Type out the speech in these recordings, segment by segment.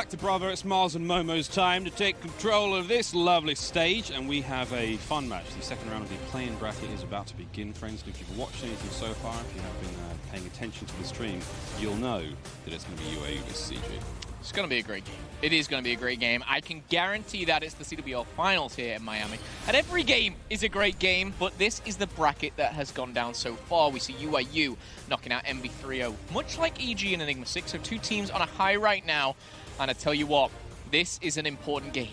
back to Bravo. It's Mars and Momo's time to take control of this lovely stage, and we have a fun match. The second round of the play-in bracket is about to begin, friends. And if you've watched anything so far, if you have been paying attention to the stream, you'll know that it's going to be UAE versus CG. It's going to be a great game. It is going to be a great game. I can guarantee that it's the CWL finals here in Miami. And every game is a great game, but this is the bracket that has gone down so far. We see UIU knocking out MB3O, much like EG and Enigma 6. So two teams on a high right now. And I tell you what, this is an important game.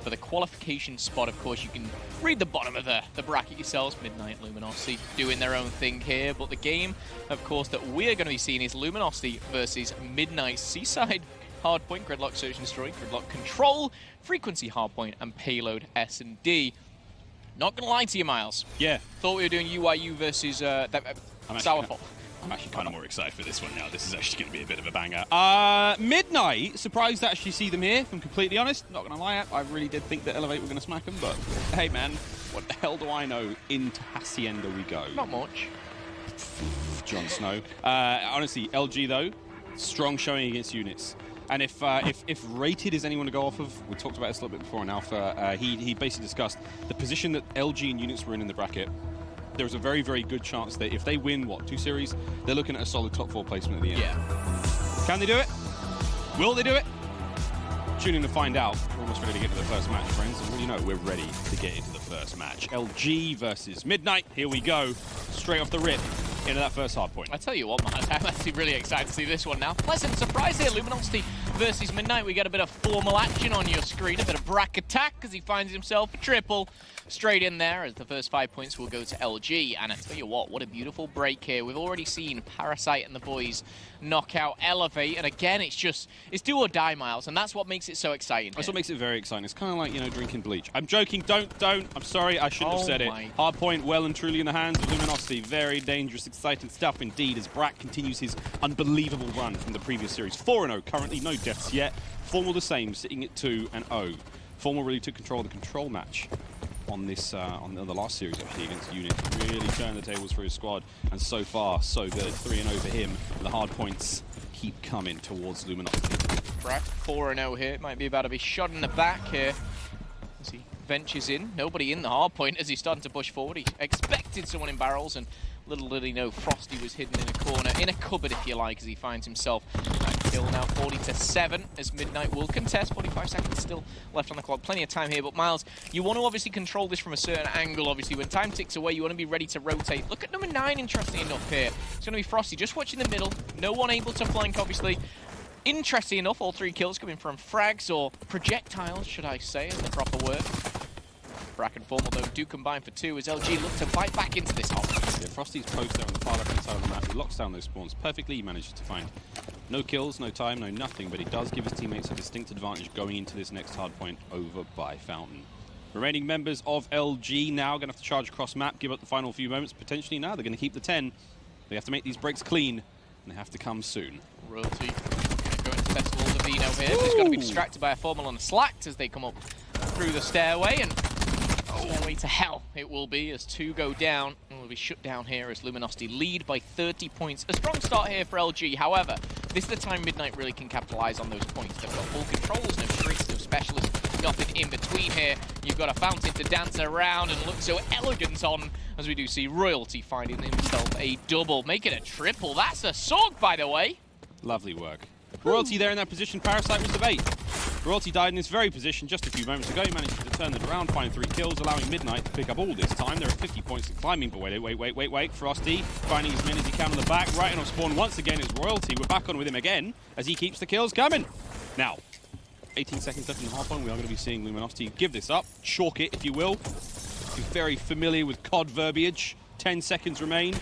For the qualification spot, of course, you can read the bottom of the bracket yourselves. Midnight, Luminosity doing their own thing here. But the game, of course, that we're going to be seeing is Luminosity versus Midnight. Seaside Hardpoint, Gridlock Search and Destroy, Gridlock Control, Frequency Hardpoint, and Payload S&D. Not going to lie to you, Miles. Yeah. Thought we were doing UIU versus Sourfall. I'm actually kind of more excited for this one now. This is actually going to be a bit of a banger. Midnight, surprised to actually see them here, if I'm completely honest. Not going to lie, I really did think that Elevate were going to smack them, but hey man, what the hell do I know? Into Hacienda we go. Not much. Jon Snow. Honestly, LG though, strong showing against units. And if Rated is anyone to go off of, we talked about this a little bit before in Alpha, he basically discussed the position that LG and units were in the bracket. There's a very, very good chance that if they win, what, 2 series, they're looking at a solid top 4 placement at the end. Yeah. Can they do it? Will they do it? Tune in to find out. We're almost ready to get to the first match, friends. And what do you know? We're ready to get into the first match. LG versus Midnight. Here we go. Straight off the rip into that first hard point. I tell you what, Miles, I'm actually really excited to see this one now. Pleasant surprise here, Luminosity versus Midnight. We get a bit of formal action on your screen, a bit of Brack attack as he finds himself a triple straight in there as the first 5 points will go to LG. And I tell you what a beautiful break here. We've already seen Parasite and the boys knock out Elevate, and again, it's do or die, Miles, and that's what makes it so exciting. That's what makes it very exciting. It's kind of like, you know, drinking bleach. I'm joking, don't. I'm sorry, I shouldn't have said it. Hard point well and truly in the hands of Luminosity. Very dangerous, exciting stuff indeed as Brack continues his unbelievable run from the previous series. 4-0 currently, no deaths yet. Formal the same, sitting at 2-0. Formal really took control of the control match on this on the last series actually against Unit. Really turned the tables for his squad, and so far so good. 3-0 for him, and the hard points keep coming towards Luminosity. Brack 4-0 here. Might be about to be shot in the back here as he ventures in. Nobody in the hard point as he's starting to push forward. He expected someone in barrels, and little did he know Frosty was hidden in a corner, in a cupboard if you like, as he finds himself kill now 40-7 as Midnight will contest. 45 seconds still left on the clock. Plenty of time here, but Miles, you want to obviously control this from a certain angle. Obviously, when time ticks away, you want to be ready to rotate. Look at number 9, interesting enough here. It's going to be Frosty just watching the middle. No one able to flank, obviously. Interesting enough, all 3 kills coming from frags, or projectiles, should I say, is the proper word. Brack and Formal, though, do combine for 2 as LG look to bite back into this hole. Yeah, Frosty's post there on the far left-hand side of the map. He locks down those spawns perfectly. He manages to find no kills, no time, no nothing, but he does give his teammates a distinct advantage going into this next hard point over by Fountain. Remaining members of LG now going to have to charge across map, give up the final few moments. Potentially now they're going to keep the 10. They have to make these breaks clean, and they have to come soon. Royalty going to Festival of Vino here. He's got to be distracted by a Formal on the Slacked as they come up through the stairway, and stairway to hell it will be as 2 go down, and will be shut down here as Luminosity lead by 30 points. A strong start here for LG, however, this is the time Midnight really can capitalize on those points. They've got full controls, no tricks, no specialists, nothing in between here. You've got a Fountain to dance around and look so elegant on, as we do see Royalty finding himself a double, making a triple. That's a Sorg, by the way. Lovely work. Royalty there in that position. Parasite was the bait. Royalty died in this very position just a few moments ago. He managed to turn it around, find 3 kills, allowing Midnight to pick up all this time. There are 50 points and climbing, but wait. Frosty finding as many as he can on the back. Right on spawn once again is Royalty. We're back on with him again as he keeps the kills coming. Now, 18 seconds left in the half one. We are going to be seeing Luminosity give this up. Chalk it, if you will. Be very familiar with COD verbiage. 10 seconds remain.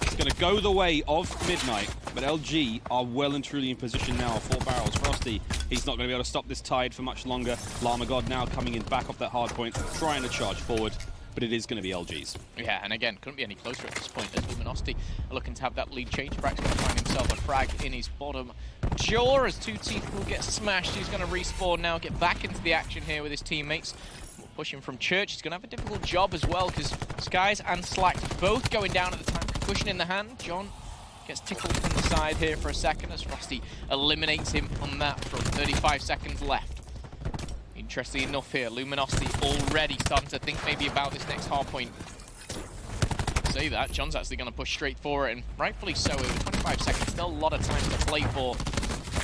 It's going to go the way of Midnight, but LG are well and truly in position now. 4 barrels. Frosty, he's not going to be able to stop this tide for much longer. Llama God now coming in back off that hard point, trying to charge forward, but it is going to be LG's. Yeah, and again, couldn't be any closer at this point as Luminosity are looking to have that lead change. Brack's going to find himself a frag in his bottom jaw as 2 Teeth will get smashed. He's going to respawn now, get back into the action here with his teammates. Pushing from Church, he's going to have a difficult job as well because Skies and Slacked both going down at the time. Concussion in the hand. John Gets tickled from the side here for a second as Frosty eliminates him on that from 35 seconds left. Interestingly enough here, Luminosity already starting to think maybe about this next hard point. Say that, John's actually going to push straight for it, and rightfully so. Over 25 seconds, still a lot of time to play for.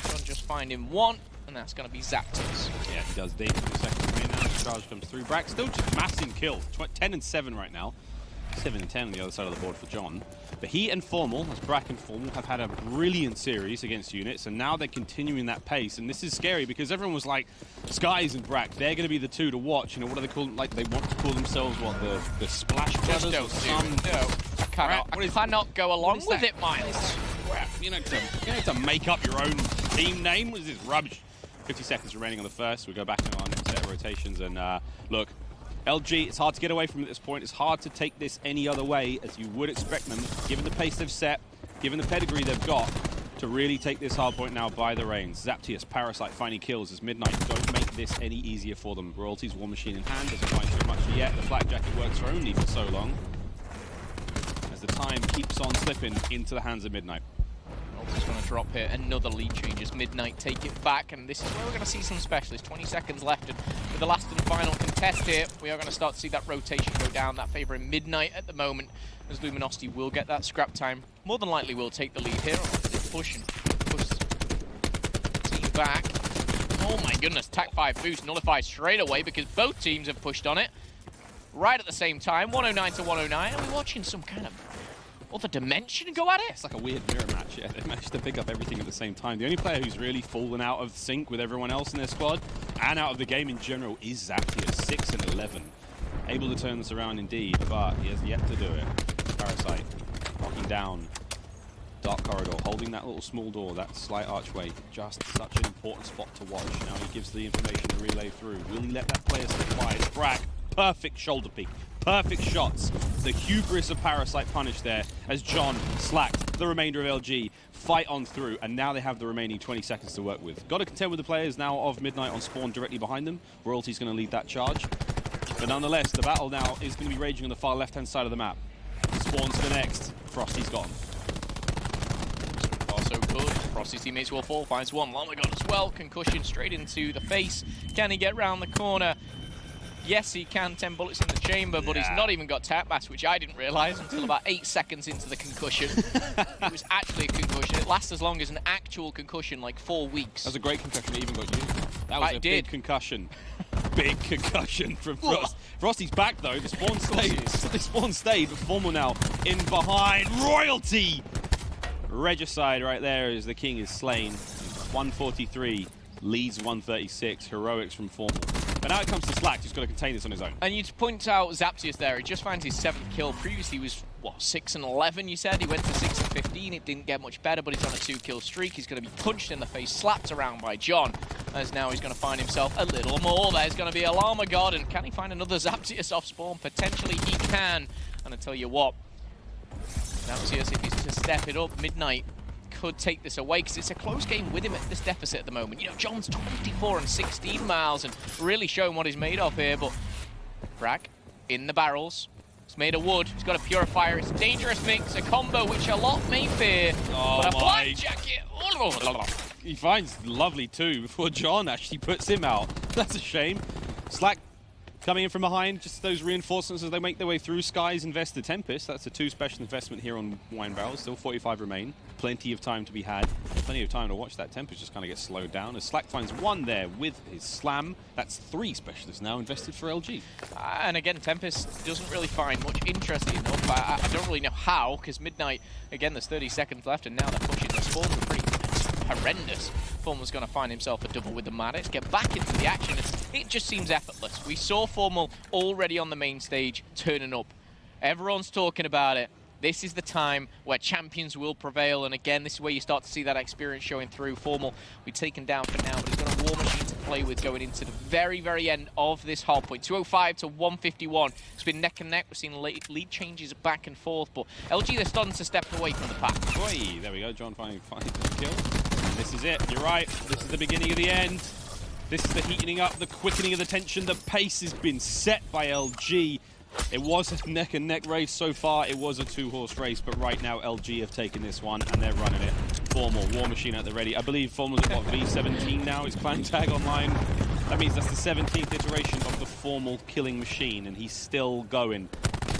John just finding one, and that's going to be Zapdos. Yeah, he does. Dave in the second right now. The charge comes through. Brack still just massing kills. 10 and 7 right now. 7 and 10 on the other side of the board for John. But he and Formal, as Brack and Formal, have had a brilliant series against units, and now they're continuing that pace. And this is scary because everyone was like, Skies and Brack, they're going to be the two to watch. You know, what do they call them? Like, they want to call themselves, what, the Splash Brothers? Just don't do it. No, I cannot go along with it, Miles. You know, you have to make up your own team name. What is this rubbish? 50 seconds remaining on the first. We go back in our next set of rotations, and look, LG, it's hard to get away from at this point. It's hard to take this any other way, as you would expect them, given the pace they've set, given the pedigree they've got, to really take this hard point now by the reins. Zaptius, Parasite finding kills as Midnight don't make this any easier for them. Royalty's War Machine in hand, doesn't find too much yet. The Flak Jacket works for only for so long, as the time keeps on slipping into the hands of Midnight. Just going to drop here. Another lead change as Midnight take it back, and this is where we're going to see some specialists. 20 seconds left, and with the last and final contest here, we are going to start to see that rotation go down, that favouring Midnight at the moment, as Luminosity will get that scrap time. More than likely will take the lead here. Push the team back. Oh my goodness, TAC 5 boost nullified straight away because both teams have pushed on it right at the same time. 109 to 109. Are we watching some kind of other dimension go at it? It's like a weird mirror match, yeah. They managed to pick up everything at the same time. The only player who's really fallen out of sync with everyone else in their squad and out of the game in general is Zaptius, 6 and 11. Able to turn this around indeed, but he has yet to do it. Parasite, knocking down. Dark corridor, holding that little small door, that slight archway. Just such an important spot to watch. Now he gives the information to relay through. Will he let that player slip by? It's Brack. Perfect shoulder peek. Perfect shots. The hubris of Parasite punished there as John slacked the remainder of LG. Fight on through, and now they have the remaining 20 seconds to work with. Got to contend with the players now of Midnight on spawn directly behind them. Royalty's going to lead that charge. But nonetheless, the battle now is going to be raging on the far left-hand side of the map. Spawn's the next. Frosty's got him. So good. Frosty's teammates will fall. Finds one. Lomagod as well. Concussion straight into the face. Can he get round the corner? Yes, he can. 10 bullets in the chamber, but he's not even got tap mass, which I didn't realise until about 8 seconds into the concussion. It was actually a concussion. It lasts as long as an actual concussion, like 4 weeks. That was a great concussion. It even got you. That was a big concussion. Big concussion from Frost. Frosty's back though. The spawn stayed. The spawn stayed, but Formal now in behind. Royalty! Regicide right there as the king is slain. 143 leads 136. Heroics from Formal. But now it comes to Slack, he's got to contain this on his own. And you'd point out Zaptius there, he just finds his 7th kill. Previously he was, what, 6 and 11 you said? He went to 6 and 15, it didn't get much better, but he's on a 2-kill streak. He's going to be punched in the face, slapped around by John, as now he's going to find himself a little more. There's going to be a Llama-God, and can he find another Zaptius off spawn? Potentially he can. And I tell you what, Zaptius, if he's to step it up, Midnight could take this away because it's a close game with him at this deficit at the moment. You know, John's 24 and 16 miles and really showing what he's made of here, but Brack in the barrels. It's made of wood. He's got a purifier. It's a dangerous mix, a combo which a lot may fear. Oh, but a black jacket. He finds lovely too before John actually puts him out. That's a shame. Slack coming in from behind, just those reinforcements as they make their way through. Skies invest the Tempest. That's a 2 special investment here on Wine Barrels. Still 45 remain. Plenty of time to be had. Plenty of time to watch that Tempest just kind of get slowed down as Slack finds one there with his slam. That's 3 specialists now invested for LG. And again, Tempest doesn't really find much interesting enough. I don't really know how, because Midnight, again, there's 30 seconds left, and now they're pushing the spawn. They're pretty horrendous. Formal's going to find himself a double with the Maddox, get back into the action. It just seems effortless. We saw Formal already on the main stage turning up. Everyone's talking about it. This is the time where champions will prevail, and again, this is where you start to see that experience showing through. Formal will be taken down for now, but he's got a War Machine to play with going into the very, very end of this hard point. 205 to 151. It's been neck and neck. We've seen lead changes back and forth, but LG, they're starting to step away from the pack. Oi, there we go. John finally the kill. And this is it. You're right. This is the beginning of the end. This is the heating up, the quickening of the tension. The pace has been set by LG. It was a neck and neck race so far. It was a 2-horse race, but right now LG have taken this one and they're running it. Formal, War Machine at the ready. I believe Formal's at what, V17 now, his clan tag online. That means that's the 17th iteration of the Formal killing machine, and he's still going.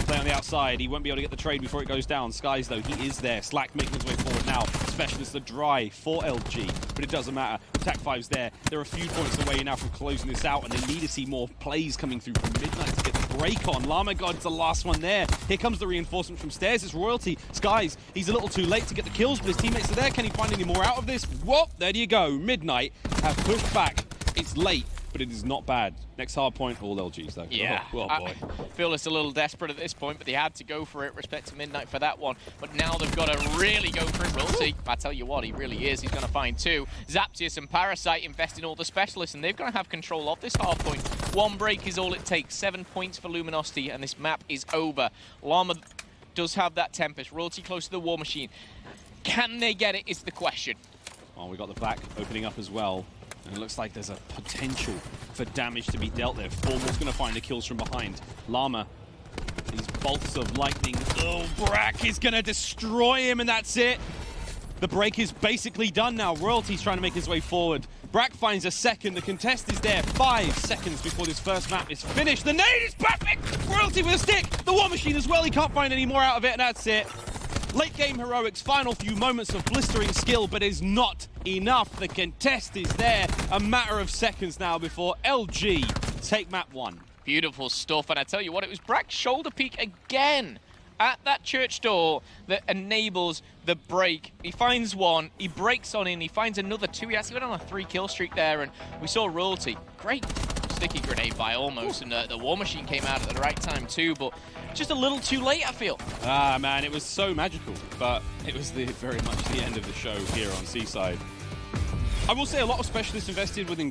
Play on the outside, he won't be able to get the trade before it goes down. Skies though, he is there. Slack making his way forward now. Specialists are dry for LG, but it doesn't matter. Attack 5's there. They're a few points away now from closing this out, and they need to see more plays coming through from Midnight to get the break on. Llama God's the last one there. Here comes the reinforcement from stairs. It's Royalty. Skies, he's a little too late to get the kills, but his teammates are there. Can he find any more out of this? Whoop, there you go. Midnight have pushed back. It's late, but it is not bad. Next hard point, all LGs though. Yeah, oh boy. I feel it's a little desperate at this point, but they had to go for it. Respect to Midnight for that one. But now they've got to really go for it. Royalty, I tell you what, he really is. He's going to find two. Zaptius and Parasite invest in all the specialists, and they're going to have control of this hard point. One break is all it takes. 7 points for Luminosity, and this map is over. Llama does have that Tempest. Royalty close to the War Machine. Can they get it is the question. Oh, we got the black opening up as well. And it looks like there's a potential for damage to be dealt there. Formal's going to find the kills from behind. Llama, these bolts of lightning. Oh, Brack is going to destroy him, and that's it. The break is basically done now. Royalty's trying to make his way forward. Brack finds a second. The contest is there. 5 seconds before this first map is finished. The nade is perfect! Royalty with a stick. The War Machine as well. He can't find any more out of it, and that's it. Late game heroics, final few moments of blistering skill, but is not enough. The contest is there. A matter of seconds now before LG take map 1. Beautiful stuff, and I tell you what, it was Brack's shoulder peek again at that church door that enables the break. He finds one, he breaks on in, he finds another 2. He actually went on a 3-kill streak there, and we saw Royalty. Great sticky grenade by almost, and the War Machine came out at the right time too, but just a little too late, I feel. Ah, man, it was so magical, but it was very much the end of the show here on Seaside. I will say a lot of specialists invested within